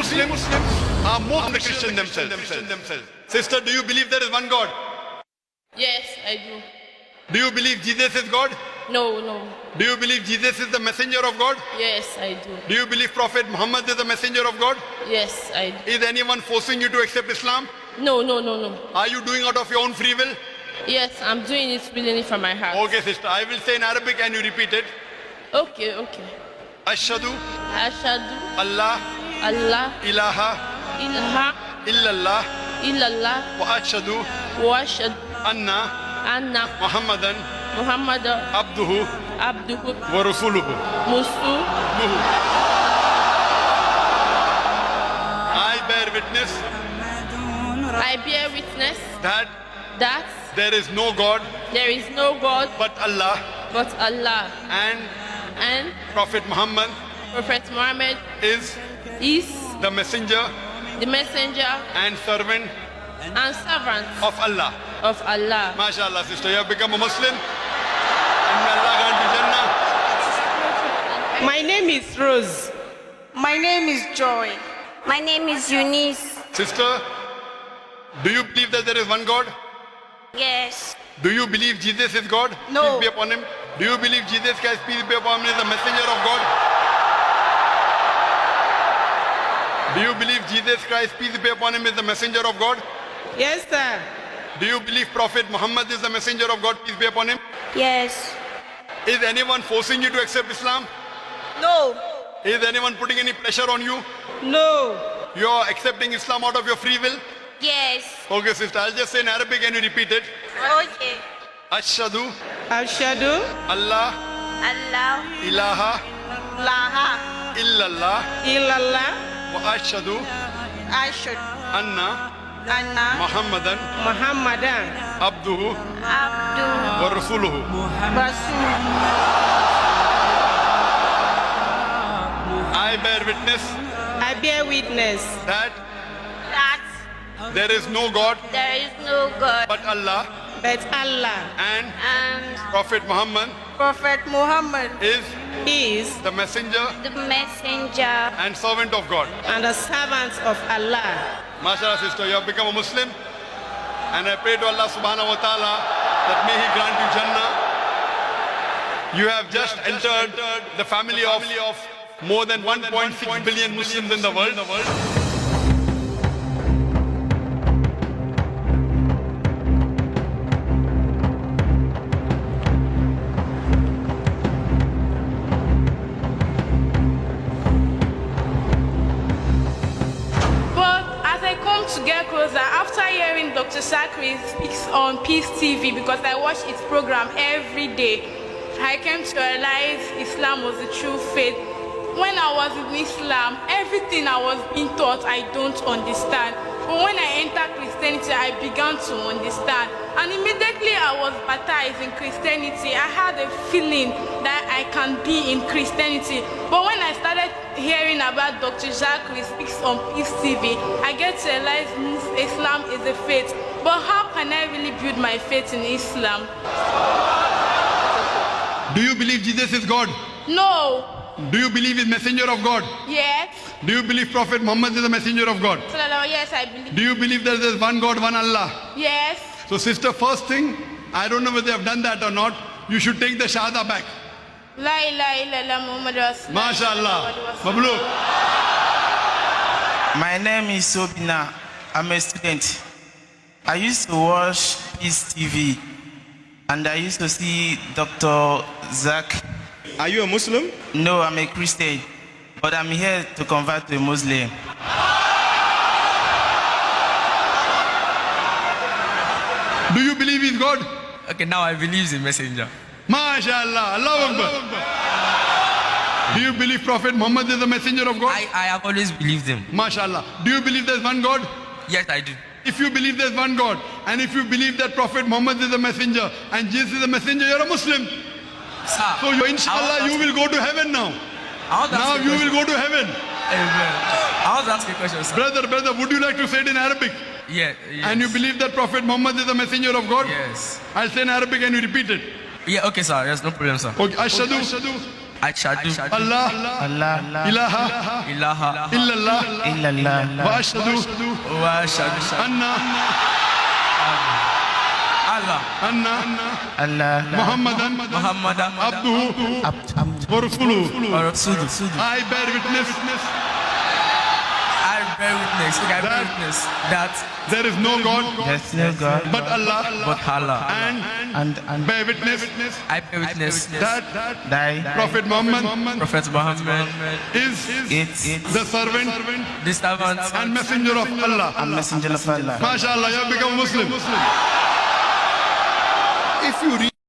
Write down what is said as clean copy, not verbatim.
Muslims are more than the Christians themselves. Sister, do you believe there is one God? Yes, I do. Do you believe Jesus is God? No, no. Do you believe Jesus is the messenger of God? Yes, I do. Do you believe Prophet Muhammad is the messenger of God? Yes, I do. Is anyone forcing you to accept Islam? No, no, no, no. Are you doing out of your own free will? Yes, I'm doing it willingly from my heart. Okay, sister, I will say in Arabic and you repeat it. Okay, okay. Ashhadu Ashhadu Allah Allah ilaha ilaha illallah illallah wa ashhadu wa ashhadu anna anna Muhammadan Muhammadan abduhu abduhu wa rasuluhu. musu. I bear witness I bear witness that that there is no God there is no God but Allah but Allah, and and Prophet Muhammad Prophet Muhammad is is the messenger the messenger and servant and servant of Allah. of Allah. MashaAllah, sister, you have become a Muslim and may Allah grant you Jannah. My name is Rose. My name is Joy. My name is Eunice. Sister, do you believe that there is one God? Yes. Do you believe Jesus is God? No. Peace be upon him. Do you believe Jesus Christ, peace be upon him, is the messenger of God? Do you believe Jesus Christ, peace be upon him, is the messenger of God? Yes, sir. Do you believe Prophet Muhammad is the messenger of God, peace be upon him? Yes. Is anyone forcing you to accept Islam? No. Is anyone putting any pressure on you? No. You are accepting Islam out of your free will? Yes. Okay, sister, I'll just say in Arabic and you repeat it. Okay. Ashhadu Ashhadu Allah Allah ilaha Laha. illallah illallah wa ashhadu I should. anna Anna. Muhammadan Muhammadan abduhu Abdu wa rasuluhu. Rasul. I bear witness I bear witness that that there is no God there is no God but Allah but Allah and and Prophet Muhammad Prophet Muhammad is is the messenger the messenger and servant of God. and the servant of Allah. MashaAllah, sister, you have become a Muslim and I pray to Allah subhanahu wa ta'ala that may He grant you Jannah. You have just entered the family of more than 1.6 billion Muslims in the world. But as I come to get closer, after hearing Dr. Sakri speaks on Peace TV, because I watch its program every day, I came to realize Islam was the true faith. When I was in Islam, everything I was being taught, I don't understand. But when I entered Christianity, I began to understand. And immediately I was baptized in Christianity, I had a feeling that I can be in Christianity. But when I started hearing about Dr. Jacques speaks on Peace TV, I get to realize Islam is a faith. But how can I really build my faith in Islam? Do you believe Jesus is God? No. Do you believe He's messenger of God? Yes. Do you believe Prophet Muhammad is the messenger of God? Yes, I believe. Do you believe that there is one God, one Allah? Yes. So sister, first thing, I don't know whether they have done that or not, you should take the Shahada back. La ilaha illallah Muhammad Rasulullah. MashaAllah. Mabluk. My name is Sobina. I'm a student. I used to watch Peace TV and I used to see Dr. Zach. Are you a Muslim? No, I'm a Christian, but I'm here to convert to a Muslim. Do you believe He's God? Okay, now I believe in messenger. MashaAllah. Allahu Akbar. Do you believe Prophet Muhammad is the messenger of God? I have always believed him. MashaAllah. Do you believe there's one God? Yes, I do. If you believe there's one God, and if you believe that Prophet Muhammad is a messenger, and Jesus is a messenger, you're a Muslim. Sir, So you, inshallah, you will go to heaven now. Now you will go to heaven. Amen. I want to ask you a question, sir. Brother, would you like to say it in Arabic? Yeah, yes. And you believe that Prophet Muhammad is a messenger of God? Yes. I'll say in Arabic and you repeat it. Yeah, okay, sir. Yes, no problem, sir. Okay. Ashhadu I shall do. Allah Allah ilaha Ilaha illallah illallah wa ashhadu wa shadu. anna Allah Allah Muhammadan Muhammadan abduhu Abd wa rasuluhu. or Sudu. I bear witness I bear witness. I bear witness that there is no God there's no God but Allah, but Allah. and bear witness I bear witness that thy Prophet Muhammad Prophet Muhammad is it's the servant the servant and messenger of Allah. a messenger of Allah. MashaAllah, you have become Muslim. If you read